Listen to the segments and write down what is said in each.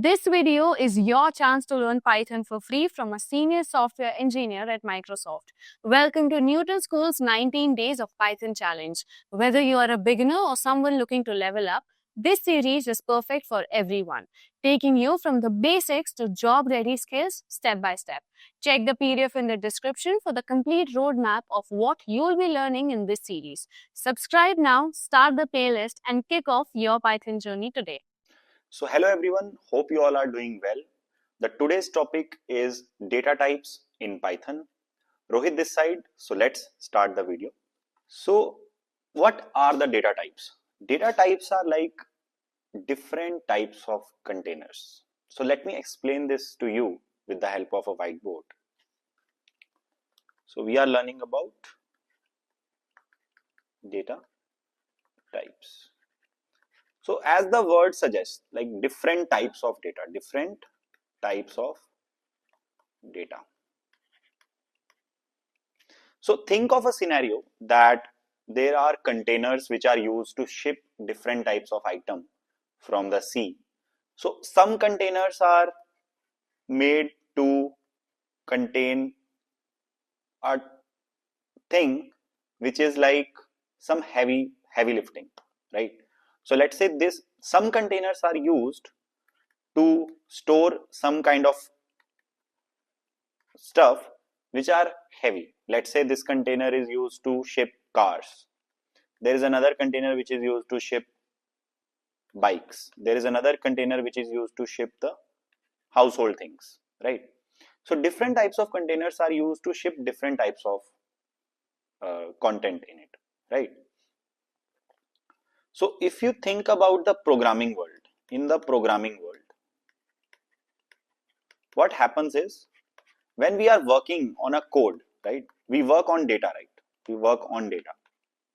This video is your chance to learn Python for free from a senior software engineer at Microsoft. Welcome to Newton School's 19 Days of Python Challenge. Whether you are a beginner or someone looking to level up, this series is perfect for everyone, taking you from the basics to job-ready skills step by step. Check the PDF in the description for the complete roadmap of what you'll be learning in this series. Subscribe now, start the playlist, and kick off your Python journey today. So hello everyone, hope you all are doing well. The today's topic is data types in Python. Rohit this side, so let's start the video. So what are the data types? Data types are like different types of containers. So let me explain this to you with the help of a whiteboard. So we are learning about data types. So as the word suggests, like different types of data, So think of a scenario that there are containers which are used to ship different types of item from the sea. So some containers are made to contain a thing which is like some heavy lifting, right? So let's say some containers are used to store some kind of stuff which are heavy. Let's say this container is used to ship cars. There is another container which is used to ship bikes. There is another container which is used to ship the household things, right? So different types of containers are used to ship different types of content in it, right? So if you think about the programming world, in the programming world, what happens is when we are working on a code, right? We work on data, right? We work on data,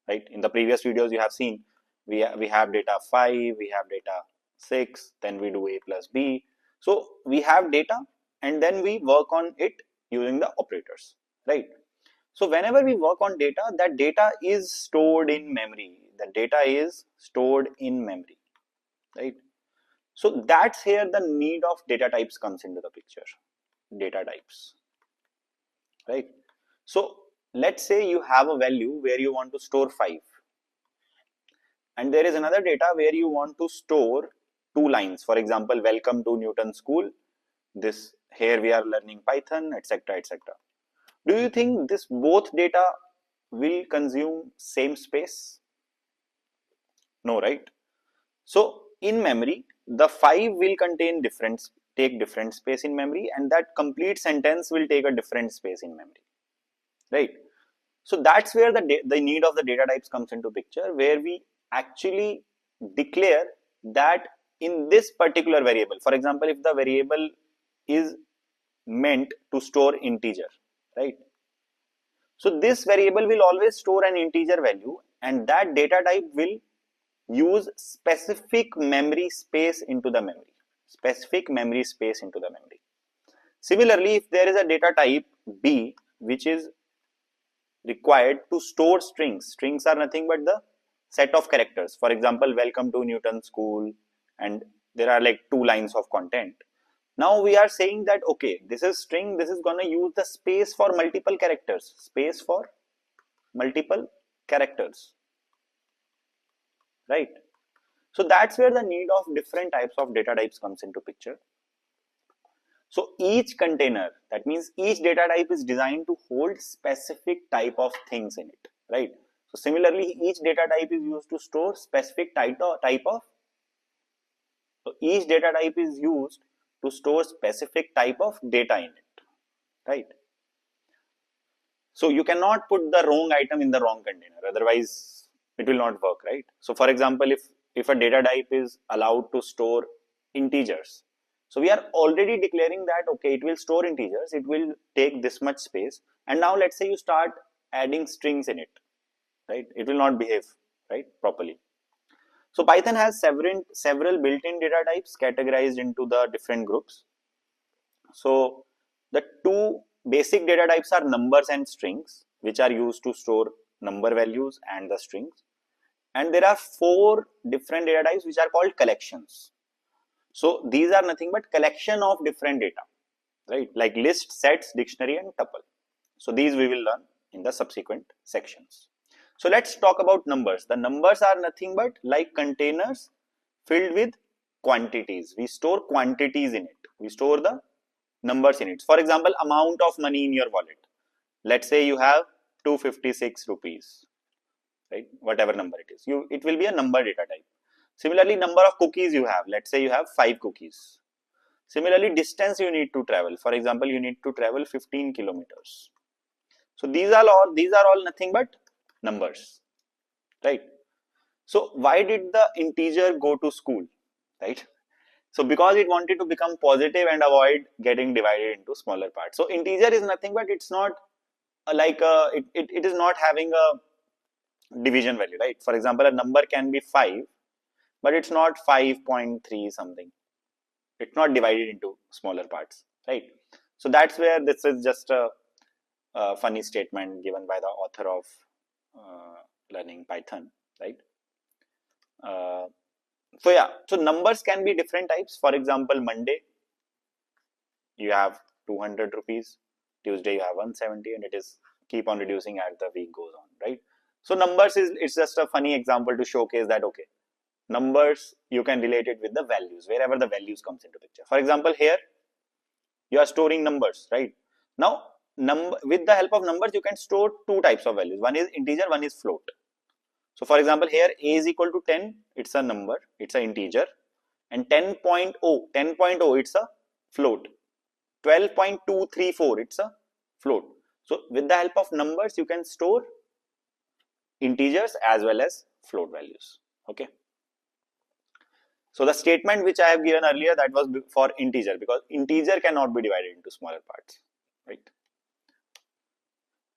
right? In the previous videos you have seen we have data 5, we have data 6, then we do a plus b. So we have data and then we work on it using the operators, right? So whenever we work on data, that data is stored in memory. The data is stored in memory, right? So that's here the need of data types comes into the picture. Data types, right? So let's say you have a value where you want to store 5, and there is another data where you want to store 2 lines. For example, welcome to Newton School. This here we are learning Python, etc., etc. Do you think this both data will consume same space? No, right? So in memory, the 5 will take different space in memory, and that complete sentence will take a different space in memory, right? So that's where the need of the data types comes into picture, where we actually declare that in this particular variable, for example, if the variable is meant to store integer, right? So this variable will always store an integer value, and that data type will use specific memory space into the memory. Similarly, if there is a data type b which is required to store strings are nothing but the set of characters. For example, welcome to Newton School, and there are like 2 lines of content. Now we are saying that okay, this is string, this is going to use the space for multiple characters, right? So that's where the need of different types of data types comes into picture. So each container, that means each data type is designed to hold specific type of things in it, right? So similarly, each data type is used to store specific type of data in it, right? So you cannot put the wrong item in the wrong container, otherwise it will not work, right? So for example, if a data type is allowed to store integers, so we are already declaring that okay, it will store integers, it will take this much space, and now let's say you start adding strings in it, right? It will not behave, right, properly. So Python has several built-in data types categorized into the different groups. So the 2 basic data types are numbers and strings, which are used to store number values and the strings. And there are 4 different data types which are called collections. So these are nothing but collection of different data, right? Like list, sets, dictionary, and tuple. So these we will learn in the subsequent sections. So let's talk about numbers. The numbers are nothing but like containers filled with quantities. We store quantities in it. We store the numbers in it. For example, amount of money in your wallet. Let's say you have 256 rupees, right? Whatever number it is. It will be a number data type. Similarly, number of cookies you have. Let's say you have 5 cookies. Similarly, distance you need to travel. For example, you need to travel 15 kilometers. So these are all nothing but numbers, right? So why did the integer go to school, right? So because it wanted to become positive and avoid getting divided into smaller parts. So integer is nothing but it's not it is not having a division value, right? For example, a number can be 5, but it's not 5.3 something. It's not divided into smaller parts, right? So that's where this is just a funny statement given by the author of learning Python, right? So yeah, so numbers can be different types. For example, Monday you have 200 rupees, Tuesday you have 170, and it is keep on reducing as the week goes on, right? So numbers it's just a funny example to showcase that okay, numbers you can relate it with the values wherever the values comes into picture. For example, here you are storing numbers, right? Now with the help of numbers you can store two types of values. One is integer, one is float. So for example, here a is equal to 10, it's a number, it's an integer, and 10.0, it's a float. 12.234, it's a float. So with the help of numbers, you can store integers as well as float values. Okay. So the statement which I have given earlier, that was for integer, because integer cannot be divided into smaller parts, right?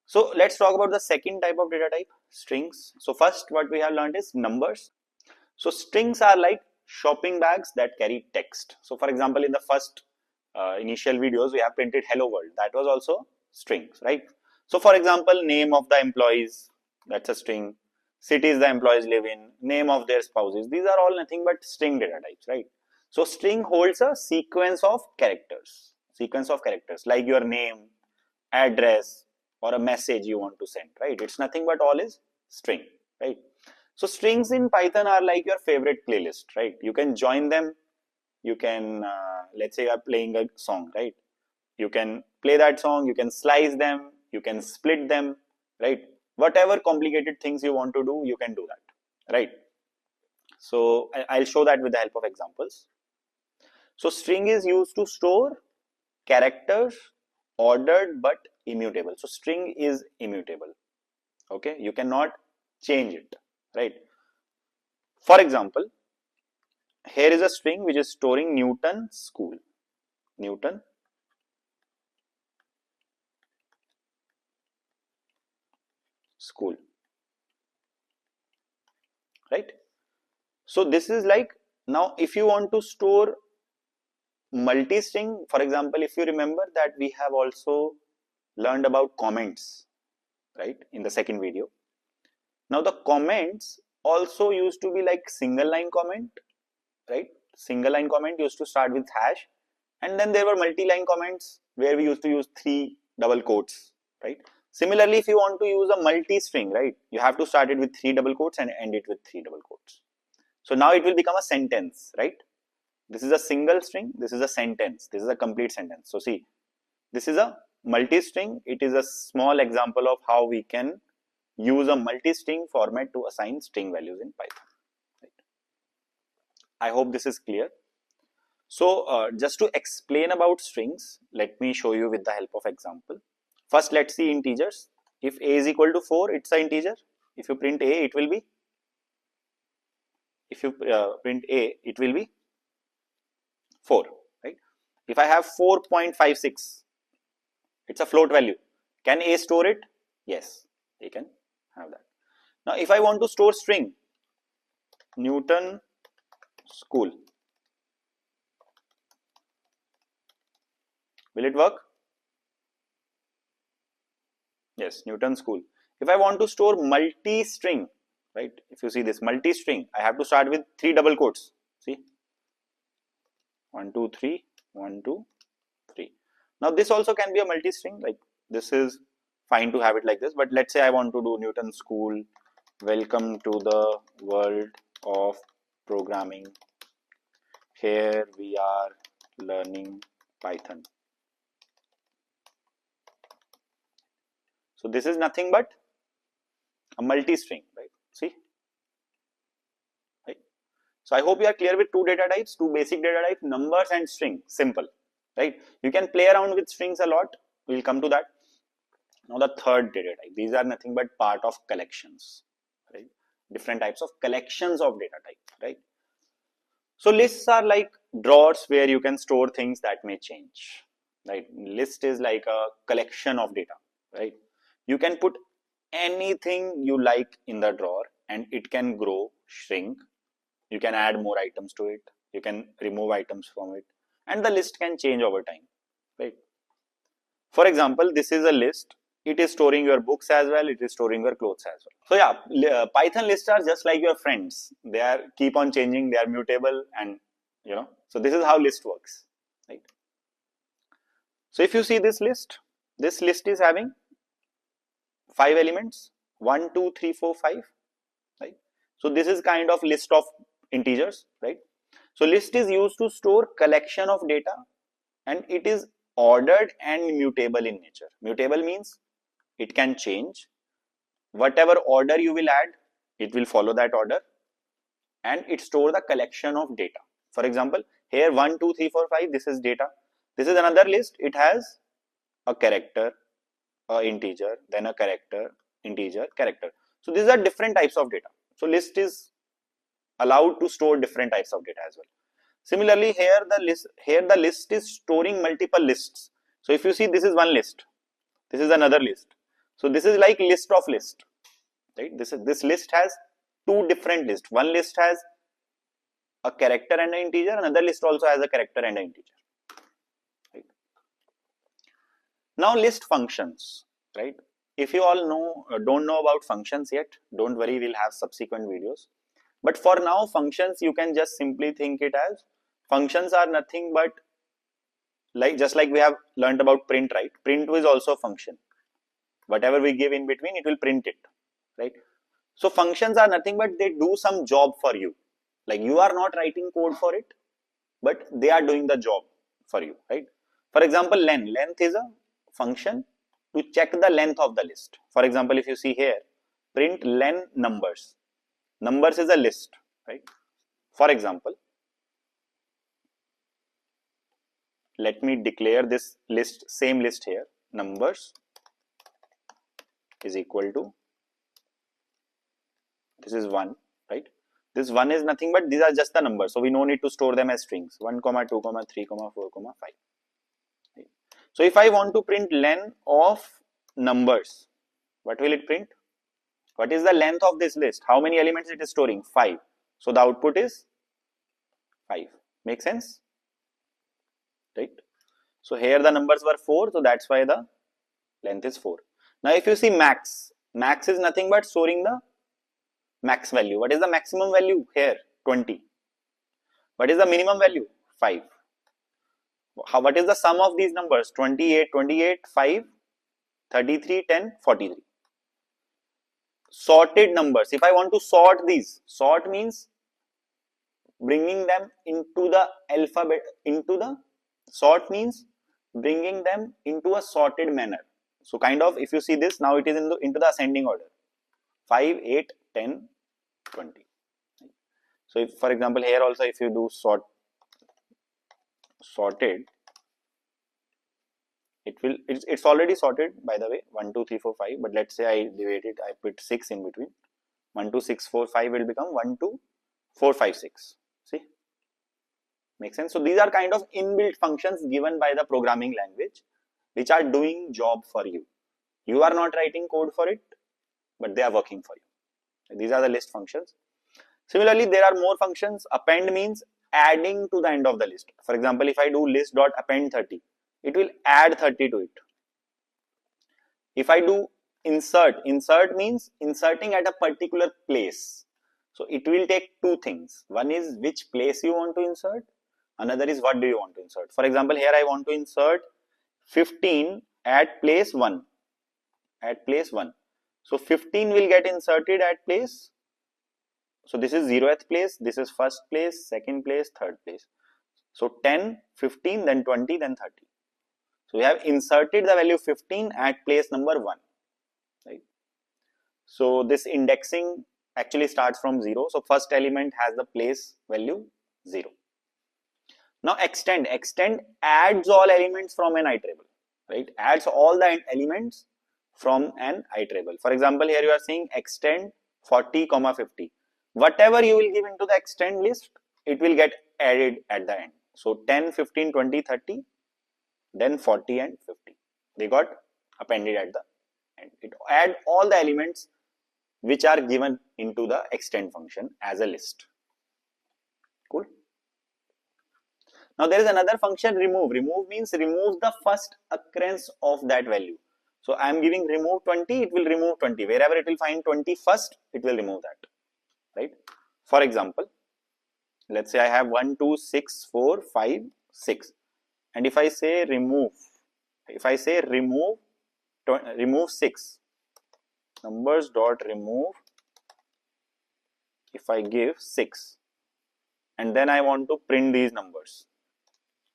So let's talk about the second type of data type, strings. So first what we have learned is numbers. So strings are like shopping bags that carry text. So for example, in the first initial videos, we have printed hello world. That was also strings, right? So for example, name of the employees, that's a string. Cities the employees live in, name of their spouses. These are all nothing but string data types, right? So string holds a sequence of characters like your name, address, or a message you want to send, right? It's nothing but all is string, right? So strings in Python are like your favorite playlist, right? You can join them. You can, let's say you are playing a song, right? You can play that song, you can slice them, you can split them, right? Whatever complicated things you want to do, you can do that, right? So I'll show that with the help of examples. So string is used to store characters ordered but immutable. So string is immutable, okay? You cannot change it, right? For example, here is a string which is storing Newton school. Newton school, right? So this is like, now if you want to store multi-string, for example, if you remember that we have also learned about comments, right, in the second video. Now the comments also used to be like single line comment, right? Single line comment used to start with hash, and then there were multi-line comments where we used to use 3 double quotes, right? Similarly, if you want to use a multi-string, right, you have to start it with 3 double quotes and end it with 3 double quotes. So now it will become a sentence, right? This is a single string, this is a sentence, this is a complete sentence. So see, this is a multi-string. It is a small example of how we can use a multi-string format to assign string values in Python. Right? I hope this is clear. So just to explain about strings, let me show you with the help of example. First, let's see integers. If a is equal to 4, it's an integer. If you print a, it will be. If you print a, it will be 4, right? If I have 4.56, it's a float value. Can a store it? Yes, a can have that. Now, if I want to store string, Newton school, will it work? Yes, Newton school. If I want to store multi-string, right? If you see this multi-string, I have to start with 3 double quotes. See, 1, 2, 3, 1, 2, 3. Now this also can be a multi-string, like this is fine to have it like this, but let's say I want to do Newton School, welcome to the world of programming. Here we are learning Python. So this is nothing but a multi-string, right? See? Right? So I hope you are clear with two data types, two basic data types, numbers and string. Simple, right? You can play around with strings a lot. We'll come to that. Now the third data type. These are nothing but part of collections, right? Different types of collections of data type, right? So lists are like drawers where you can store things that may change, right? List is like a collection of data, right? You can put anything you like in the drawer and it can grow, shrink. You can add more items to it. You can remove items from it, and the list can change over time, right? For example, this is a list. It is storing your books as well. It is storing your clothes as well. So yeah, Python lists are just like your friends. They are keep on changing. They are mutable, and So this is how list works, right? So if you see this list is having 5 elements. 1, 2, 3, 4, 5. Right? So this is kind of list of integers, right? So list is used to store collection of data, and it is ordered and mutable in nature. Mutable means it can change. Whatever order you will add, it will follow that order, and it stores the collection of data. For example, here 1, 2, 3, 4, 5, this is data. This is another list. It has a character, a integer, then a character, integer, character. So these are different types of data. So list is allowed to store different types of data as well. Similarly, here the list is storing multiple lists. So if you see, this is one list, this is another list. So this is like list of list, right? This list has two different lists. One list has a character and an integer. Another list also has a character and an integer. Right? Now list functions, right? If you all don't know about functions yet, don't worry, we'll have subsequent videos. But for now, functions, you can just simply think it as functions are nothing but just like we have learned about print, right? Print is also a function. Whatever we give in between, it will print it, right? So functions are nothing but they do some job for you. Like you are not writing code for it, but they are doing the job for you, right? For example, len. Length is a function to check the length of the list. For example, if you see here, print len numbers. Numbers is a list, right? For example, let me declare this list, same list here, numbers is equal to, this is 1, right? This 1 is nothing but these are just the numbers, so we no need to store them as strings, 1, 2, 3, 4, 5. Right? So if I want to print len of numbers, what will it print? What is the length of this list? How many elements it is storing? 5. So the output is 5. Make sense? Right? So here the numbers were 4, so that's why the length is 4. Now if you see max, max is nothing but storing the max value. What is the maximum value? Here 20. What is the minimum value? 5. What is the sum of these numbers? 28, 28, 5, 33, 10, 43. Sorted numbers. If I want to sort these, sort means bringing them into the alphabet, sort means bringing them into a sorted manner. So kind of, if you see this, now it is into the ascending order. 5, 8, 10, 20. So if, for example, here also if you do sorted, it's already sorted, by the way, 1, 2, 3, 4, 5, but let's say I divide it, I put 6 in between. 1, 2, 6, 4, 5 will become 1, 2, 4, 5, 6. See? Make sense? So these are kind of inbuilt functions given by the programming language, which are doing job for you. You are not writing code for it, but they are working for you. These are the list functions. Similarly, there are more functions. Append means adding to the end of the list. For example, if I do list.append 30, it will add 30 to it. If I do insert means inserting at a particular place. So it will take two things. One is which place you want to insert. Another is what do you want to insert. For example, here I want to insert 15 at place 1. At place 1. So 15 will get inserted at place. So this is 0th place, this is first place, second place, third place. So 10, 15, then 20, then 30. So we have inserted the value 15 at place number 1. Right? So this indexing actually starts from 0. So first element has the place value 0. Now extend adds all elements from an iterable, right? Adds all the elements from an iterable. For example, here you are saying extend 40, 50. Whatever you will give into the extend list, it will get added at the end. So 10, 15, 20, 30, then 40 and 50. They got appended at the end. It add all the elements which are given into the extend function as a list. Cool. Now there is another function remove. Remove means remove the first occurrence of that value. So I am giving remove 20, it will remove 20. Wherever it will find 20 first, it will remove that. Right? For example, let's say I have 1, 2, 6, 4, 5, 6. And if I say remove, remove 6, numbers dot remove, if I give 6, and then I want to print these numbers,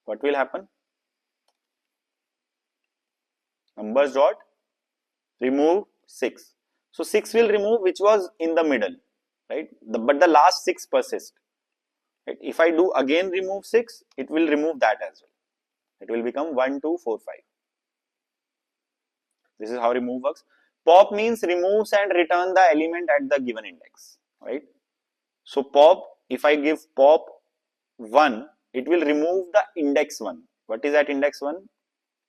what will happen? Numbers dot remove 6. So 6 will remove which was in the middle, right? But the last 6 persist. Right? If I do again remove 6, it will remove that as well. It will become 1, 2, 4, 5. This is how remove works. Pop means removes and return the element at the given index, right? So pop, if I give pop 1, it will remove the index 1. What is that index 1?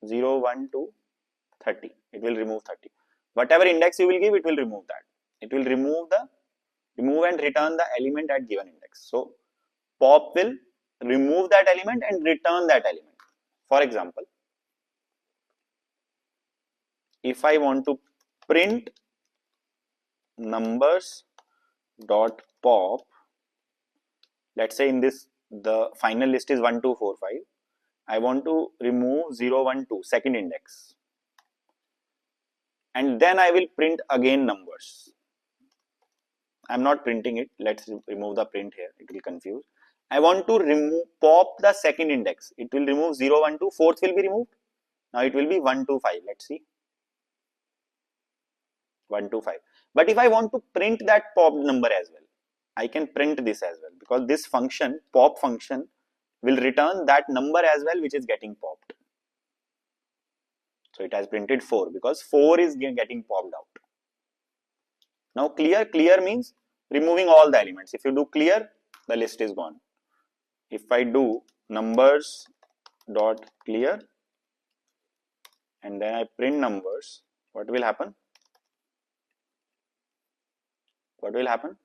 0, 1, 2, 30. It will remove 30. Whatever index you will give, it will remove that. It will remove and return the element at given index. So pop will remove that element and return that element. For example, if I want to print numbers dot pop, let's say in this the final list is 1, 2, 4, 5. I want to remove 0, 1, 2, second index, and then I will print again numbers. I'm not printing it. Let's remove the print here. It will confuse. I want to remove pop the second index. It will remove 0, 1, 2. Fourth will be removed. Now it will be 1, 2, 5. Let's see. 1, 2, 5. But if I want to print that pop number as well, I can print this as well, because this function, pop function, will return that number as well which is getting popped. So it has printed 4 because 4 is getting popped out. Now clear means removing all the elements. If you do clear, the list is gone. If I do numbers dot clear and then I print numbers, what will happen? What will happen?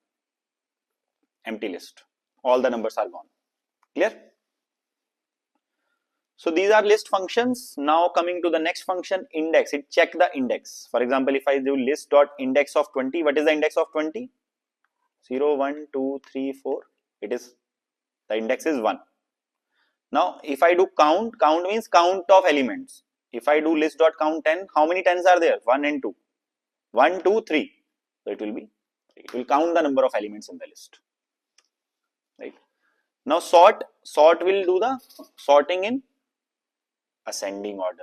Empty list. All the numbers are gone. Clear? So these are list functions. Now coming to the next function, index. It check the index. For example, if I do list dot index of 20, what is the index of 20? 0, 1, 2, 3, 4. It is, the index is 1. Now if I do count means count of elements. If I do list dot count 10, how many 10s are there? 1 and 2. 1, 2, 3. So it will count the number of elements in the list. Right? Now sort will do the sorting in ascending order.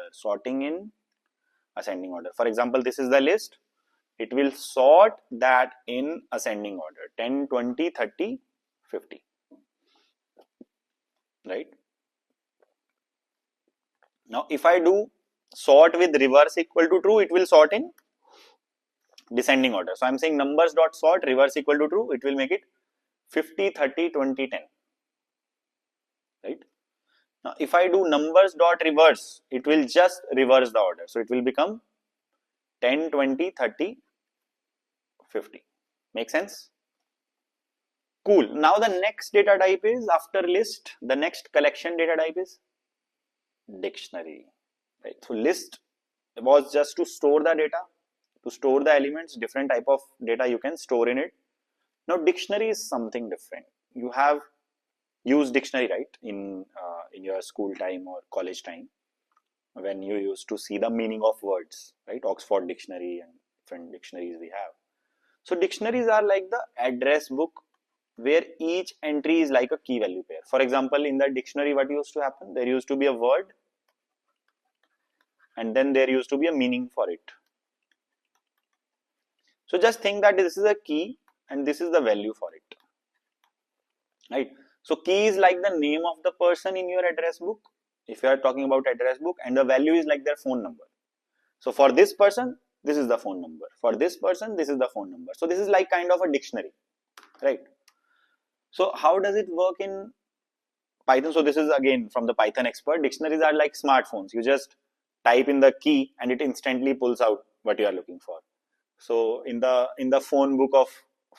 For example, this is the list. It will sort that in ascending order. 10, 20, 30, 50. Right? Now if I do sort with reverse equal to true, it will sort in descending order. So I am saying numbers dot sort reverse equal to true, it will make it 50, 30, 20, 10. Right? Now if I do numbers dot reverse, it will just reverse the order. So it will become 10, 20, 30, 50. Make sense? Cool. Now the next data type is, after list, the next collection data type is dictionary. Right? So list was just to store the data, to store the elements, different type of data you can store in it. Now dictionary is something different. You have use dictionary, right, in your school time or college time, when you used to see the meaning of words, right? Oxford Dictionary and different dictionaries we have. So dictionaries are like the address book where each entry is like a key value pair. For example, in the dictionary, what used to happen? There used to be a word and then there used to be a meaning for it. So just think that this is a key and this is the value for it, right? So key is like the name of the person in your address book, if you are talking about address book, and the value is like their phone number. So for this person, this is the phone number. For this person, this is the phone number. So this is like kind of a dictionary, right? So how does it work in Python? So this is again from the Python expert. Dictionaries are like smartphones. You just type in the key and it instantly pulls out what you are looking for. So in the phone book of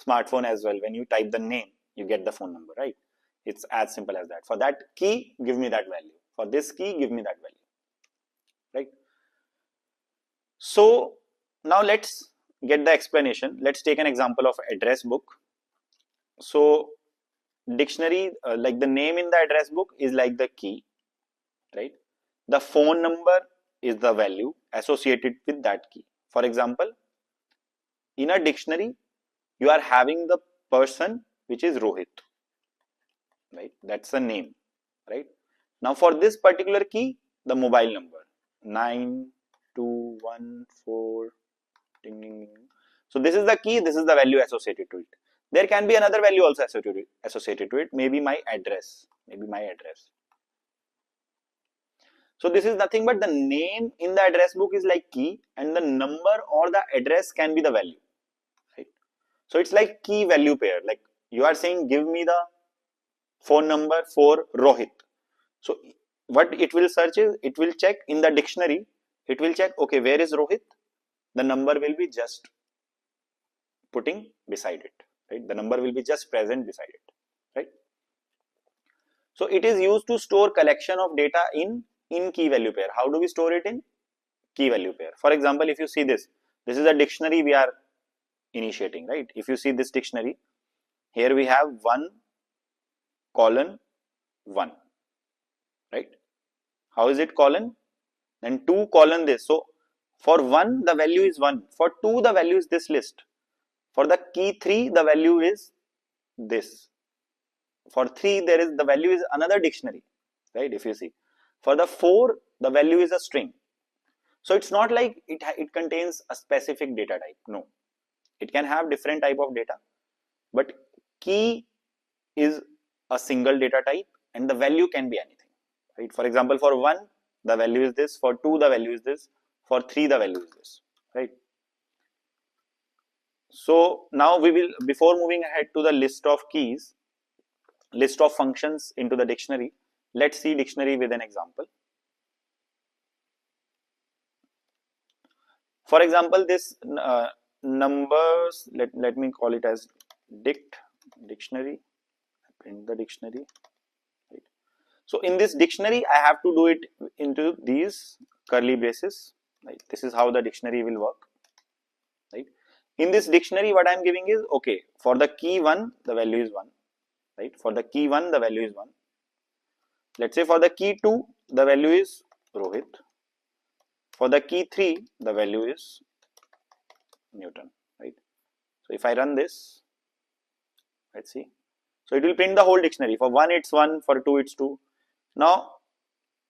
smartphone as well, when you type the name, you get the phone number, right? It's as simple as that. For that key, give me that value. For this key, give me that value, right? So now let's get the explanation. Let's take an example of address book. So dictionary, like the name in the address book is like the key, right? The phone number is the value associated with that key. For example, in a dictionary, you are having the person which is Rohit, right? That's the name, right? Now for this particular key, the mobile number 9214 ding, ding, ding. So this is the key, this is the value associated to it. There can be another value also associated to it, maybe my address, So this is nothing but the name in the address book is like key and the number or the address can be the value, right? So it's like key value pair. Like you are saying, give me the phone number for Rohit. So what it will search is, it will check in the dictionary, it will check, okay, where is Rohit? The number will be just putting beside it, right? The number will be just present beside it, right? So it is used to store collection of data in key value pair. How do we store it in key value pair? For example, if you see this is a dictionary we are initiating, right? If you see this dictionary, here we have 1 colon 1, right? How is it colon? Then 2 colon this. So for 1 the value is 1, for 2 the value is this list, for the key 3 the value is this, for 3 there is the value is another dictionary, right? If you see, for the 4 the value is a string. So it's not like it contains a specific data type. No, it can have different type of data, but key is a single data type and the value can be anything, right? For example, for 1 the value is this, for 2 the value is this, for 3 the value is this, right? So now we will, before moving ahead to the list of keys, list of functions into the dictionary, let's see dictionary with an example. For example, this numbers, let me call it as dictionary, print the dictionary, right? So in this dictionary I have to do it into these curly braces, right? This is how the dictionary will work, right? In this dictionary what I am giving is, okay, for the key 1 the value is 1, right? For the key 1 the value is 1. Let's say for the key 2 the value is Rohit. For the key 3 the value is Newton, right? So if I run this, let's see, so it will print the whole dictionary. For 1 it's 1, for 2 it's 2. Now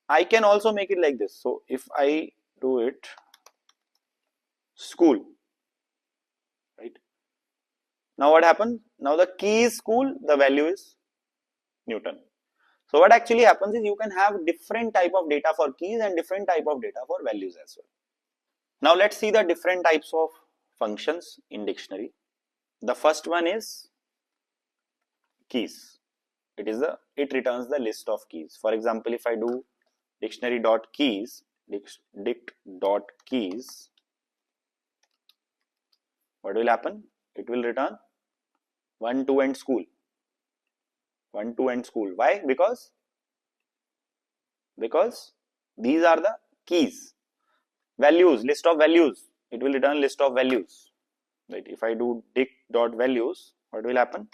I can also make it like this. So if I do it school, right? Now what happens? Now the key is school, the value is Newton. So what actually happens is you can have different type of data for keys and different type of data for values as well. Now let's see the different types of functions in dictionary. The first one is keys. It returns the list of keys. For example, if I do dictionary.keys, dict.keys, what will happen? It will return 1, 2 and school. 1, 2 and school. Why? Because these are the keys. Values, list of values. It will return list of values. Right? If I do dict.values, what will happen?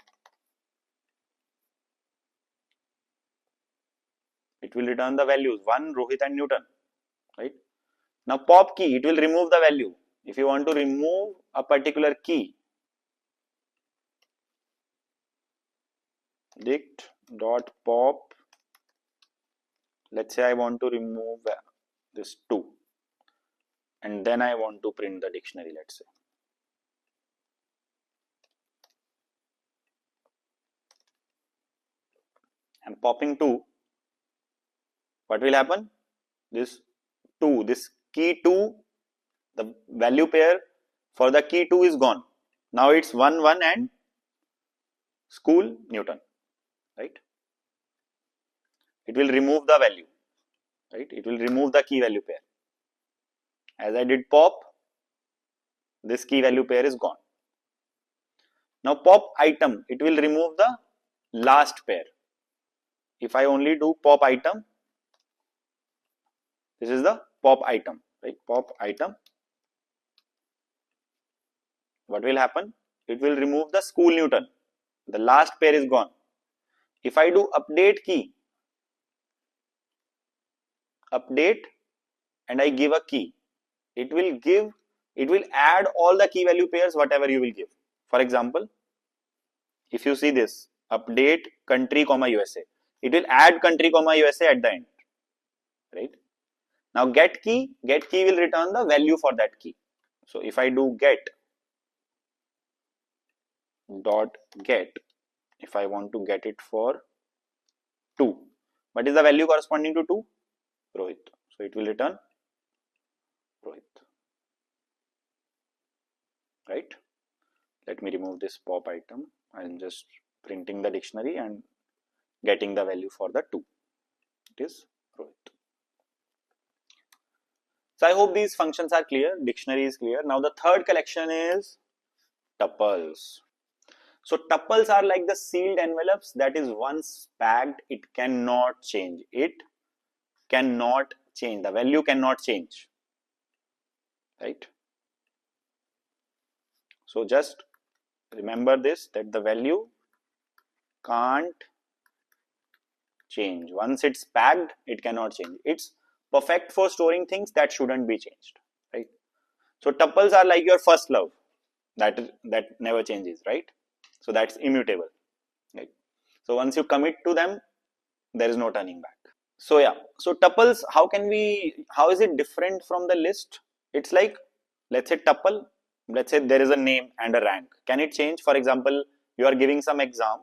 it will return the values 1, Rohit and Newton, right? Now pop key, it will remove the value. If you want to remove a particular key, dict dot pop, let's say I want to remove this 2, and then I want to print the dictionary, let's say. I'm popping 2. What will happen? This 2, this key 2, the value pair for the key 2 is gone. Now it's 1, 1 and school Newton, right? It will remove the value, right? It will remove the key value pair. As I did pop, this key value pair is gone. Now pop item, it will remove the last pair. If I only do pop item, this is the pop item, right? Pop item. What will happen? It will remove the school Newton. The last pair is gone. If I do update key, update, and I give a key, it will add all the key value pairs whatever you will give. For example, if you see this, update country comma USA, it will add country comma USA at the end, right? Now get key will return the value for that key. So if I do get dot get, if I want to get it for 2, what is the value corresponding to 2? Rohit. So it will return Rohit, right? Let me remove this pop item. I'm just printing the dictionary and getting the value for the 2. It is Rohit. So I hope these functions are clear. Dictionary is clear. Now the third collection is tuples. So tuples are like the sealed envelopes that is once packed, it cannot change. It cannot change. The value cannot change, right? So just remember this, that the value can't change. Once it's packed, it cannot change. It's perfect for storing things that shouldn't be changed, right? So tuples are like your first love that never changes, right? So that's immutable, right? So once you commit to them, there is no turning back. So yeah, so tuples, how is it different from the list? It's like, let's say tuple, let's say there is a name and a rank. Can it change? For example, you are giving some exam.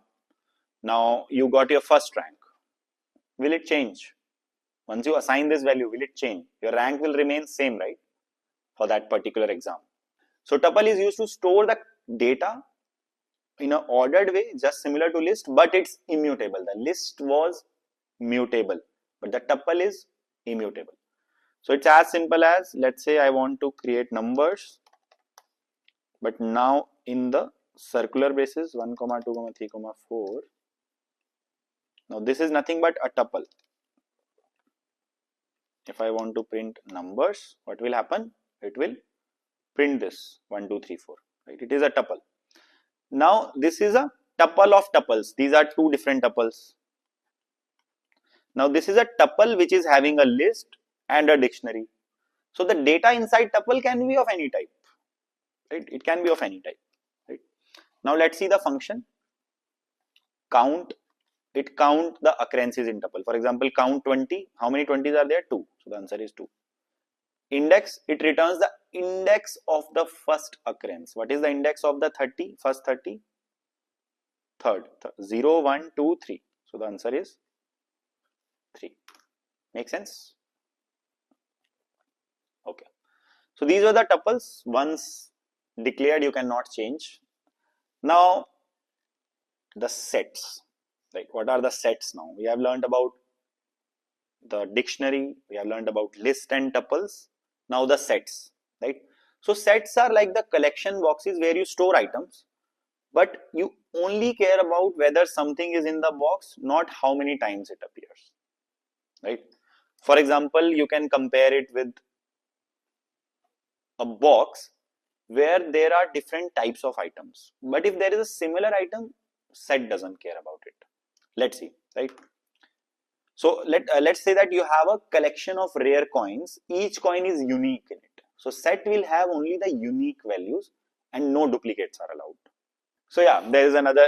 Now you got your first rank. Will it change? Once you assign this value, will it change? Your rank will remain same, right? For that particular exam. So tuple is used to store the data in an ordered way, just similar to list, but it's immutable. The list was mutable, but the tuple is immutable. So it's as simple as, let's say I want to create numbers, but now in the circular basis 1, 2, 3, 4. Now this is nothing but a tuple. If I want to print numbers, what will happen? It will print this 1, 2, 3, 4. Right? It is a tuple. Now this is a tuple of tuples. These are two different tuples. Now this is a tuple which is having a list and a dictionary. So the data inside tuple can be of any type. Right? It can be of any type. Right? Now let's see the function. Count. It count the occurrences in tuple. For example, count 20. How many 20s are there? 2. So the answer is 2. Index, it returns the index of the first occurrence. What is the index of the 30? First 30? Third. 0, 1, 2, 3. So the answer is 3. Make sense? Okay. So these were the tuples. Once declared, you cannot change. Now the sets. Like, what are the sets now? We have learned about the dictionary. We have learned about list and tuples. Now the sets, right? So sets are like the collection boxes where you store items, but you only care about whether something is in the box, not how many times it appears, right? For example, you can compare it with a box where there are different types of items. But if there is a similar item, set doesn't care about it. Let's see, right? So let's say that you have a collection of rare coins. Each coin is unique in it. So set will have only the unique values and no duplicates are allowed. So yeah, there is another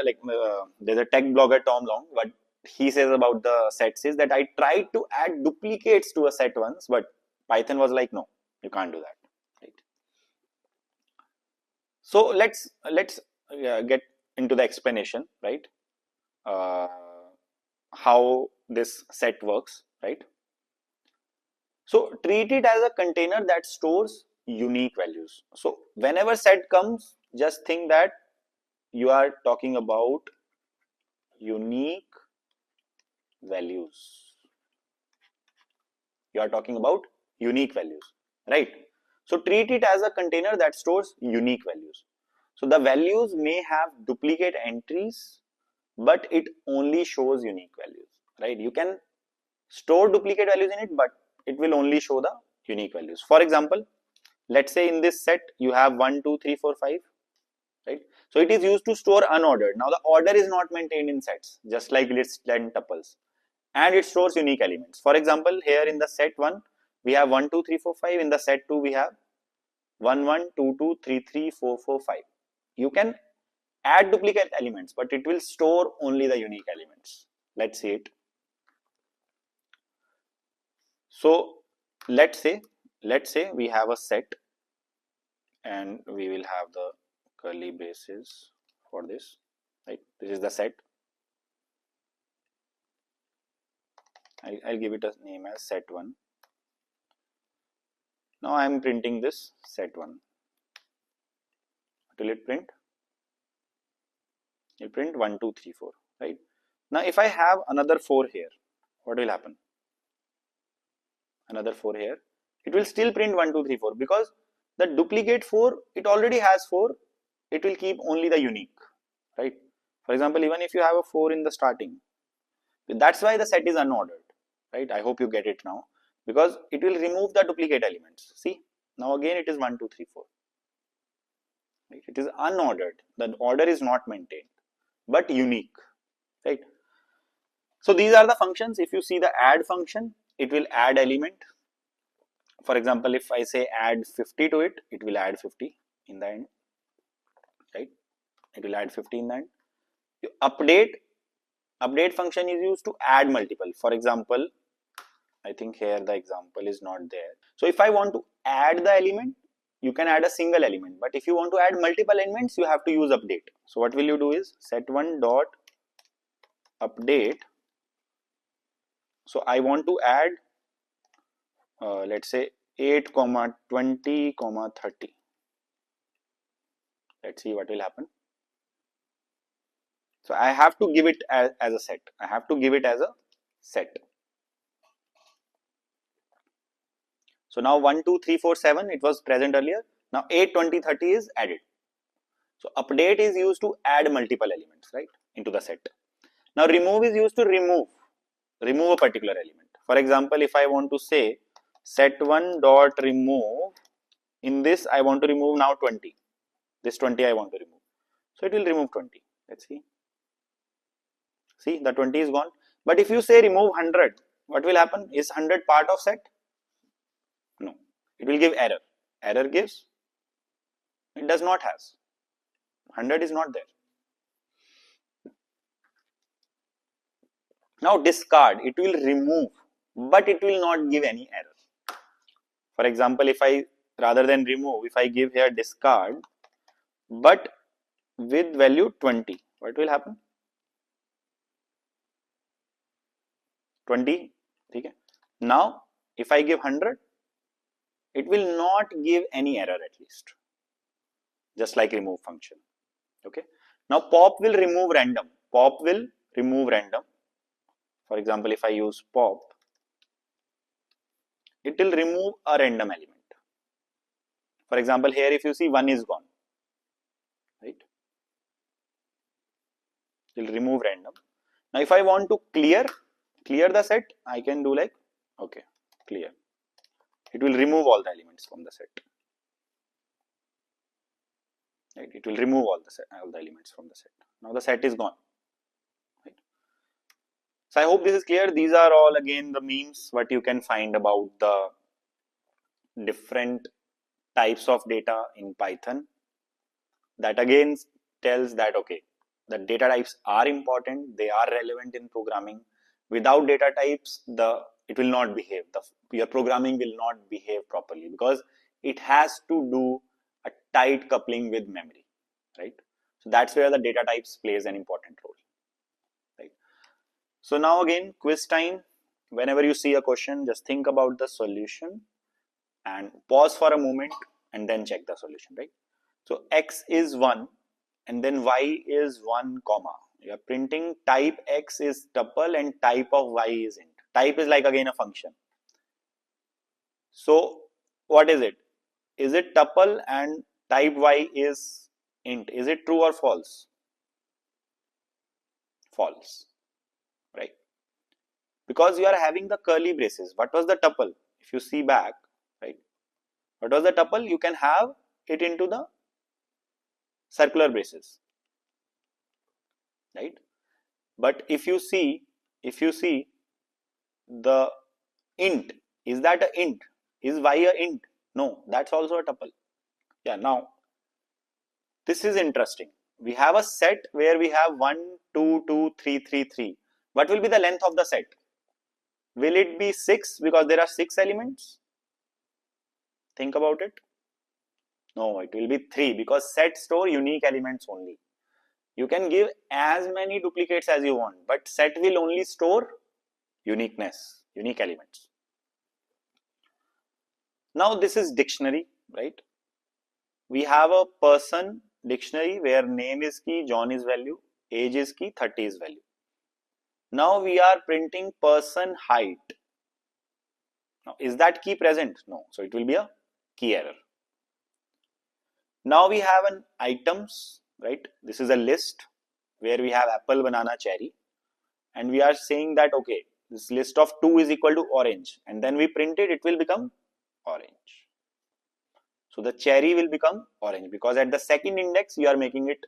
there's a tech blogger Tom Long. What he says about the sets is that I tried to add duplicates to a set once, but Python was like, no, you can't do that. Right. So let's get into the explanation, right? Uh, how this set works, right? So treat it as a container that stores unique values. So whenever set comes, just think that you are talking about unique values. You are talking about unique values, right? So treat it as a container that stores unique values. So the values may have duplicate entries, but it only shows unique values, right? You can store duplicate values in it, but it will only show the unique values. For example, let's say in this set you have 1, 2, 3, 4, 5, right? So it is used to store unordered. Now the order is not maintained in sets, just like lists and tuples, and it stores unique elements. For example, here in the set 1, we have 1, 2, 3, 4, 5. In the set 2, we have 1, 1, 2, 2, 3, 3, 4, 4, 5. You can add duplicate elements, but it will store only the unique elements. Let's see it. So let's say we have a set and we will have the curly braces for this, right? This is the set. I'll give it a name as set 1. Now I am printing this set 1. What will it print? It will print 1, 2, 3, 4, right? Now if I have another 4 here, what will happen? Another 4 here, it will still print 1, 2, 3, 4 because the duplicate 4, it already has 4, it will keep only the unique, right? For example, even if you have a 4 in the starting, that's why the set is unordered, right? I hope you get it now, because it will remove the duplicate elements. See, now again it is 1, 2, 3, 4. Right? It is unordered. The order is not maintained, but unique, right? So these are the functions. If you see the add function, it will add element. For example, if I say add 50 to it, it will add 50 in the end, right? It will add 50 in the end. You update function is used to add multiple. For example, I think here the example is not there. So if I want to add the element, you can add a single element, but if you want to add multiple elements, you have to use update. So what will you do is set1 dot update. So I want to add let's say 8, 20, 30. Let's see what will happen. So I have to give it as a set. I have to give it as a set. So now 1, 2, 3, 4, 7, it was present earlier. Now 8, 20, 30 is added. So update is used to add multiple elements, right, into the set. Now remove is used to remove a particular element. For example, if I want to say set1 dot remove, in this I want to remove now 20. This 20 I want to remove. So it will remove 20. Let's see. See, the 20 is gone. But if you say remove 100, what will happen? Is 100 part of set? No. It will give error. Error gives? It does not has. 100 is not there. Now discard, it will remove, but it will not give any error. For example, if I, rather than remove, if I give here discard, but with value 20, what will happen? 20, okay. Now, if I give 100, it will not give any error at least, just like remove function, okay. Now pop will remove random. Pop will remove random. For example, if I use pop, it will remove a random element. For example, here if you see 1 is gone, right? It will remove random. Now if I want to clear the set, I can do like, okay, clear. It will remove all the elements from the set. Right? It will remove all the elements from the set. Now the set is gone. Right? So I hope this is clear. These are all again the memes what you can find about the different types of data in Python. That again tells that okay, the data types are important, they are relevant in programming. Without data types, it will not behave. Your programming will not behave properly because it has to do a tight coupling with memory, right? So that's where the data types plays an important role, right? So now again, quiz time. Whenever you see a question, just think about the solution and pause for a moment and then check the solution, right? So x is 1 and then y is 1 comma. You are printing type x is tuple and type of y is int. Type is like again a function. So what is it? Is it tuple and type y is int? Is it true or false? False, right? Because you are having the curly braces. What was the tuple? If you see back, right? What was the tuple? You can have it into the circular braces, right? But if you see the int, is that a int? Is y a int? No, that's also a tuple. Yeah, now this is interesting. We have a set where we have 1, 2, 2, 3, 3, 3. What will be the length of the set? Will it be 6 because there are 6 elements? Think about it. No, it will be 3 because set store unique elements only. You can give as many duplicates as you want, but set will only store uniqueness, unique elements. Now this is dictionary, right? We have a person dictionary where name is key, John is value, age is key, 30 is value. Now we are printing person height. Now is that key present? No, so it will be a key error. Now we have an items, right? This is a list where we have apple, banana, cherry, and we are saying that okay, this list of 2 is equal to orange, and then we print it, it will become orange. So the cherry will become orange because at the second index you are making it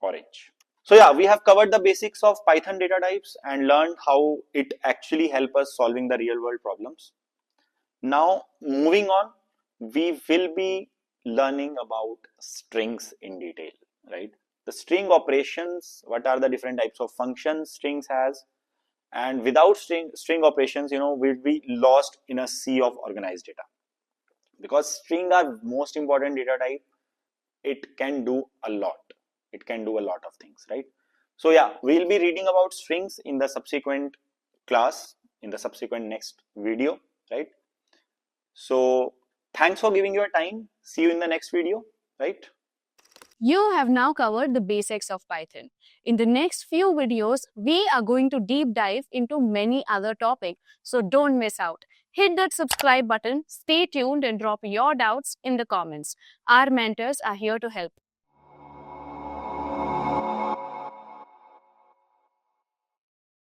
orange. So yeah, we have covered the basics of Python data types and learned how it actually helps us solving the real world problems. Now moving on, we will be learning about strings in detail, right? The string operations, what are the different types of functions strings has, and without string operations, we'll be lost in a sea of organized data. Because string are most important data type, it can do a lot. It can do a lot of things, right? So yeah, we'll be reading about strings in the subsequent class, in the subsequent next video, right? So thanks for giving your time. See you in the next video, right? You have now covered the basics of Python. In the next few videos, we are going to deep dive into many other topics, so don't miss out. Hit that subscribe button, stay tuned and drop your doubts in the comments. Our mentors are here to help.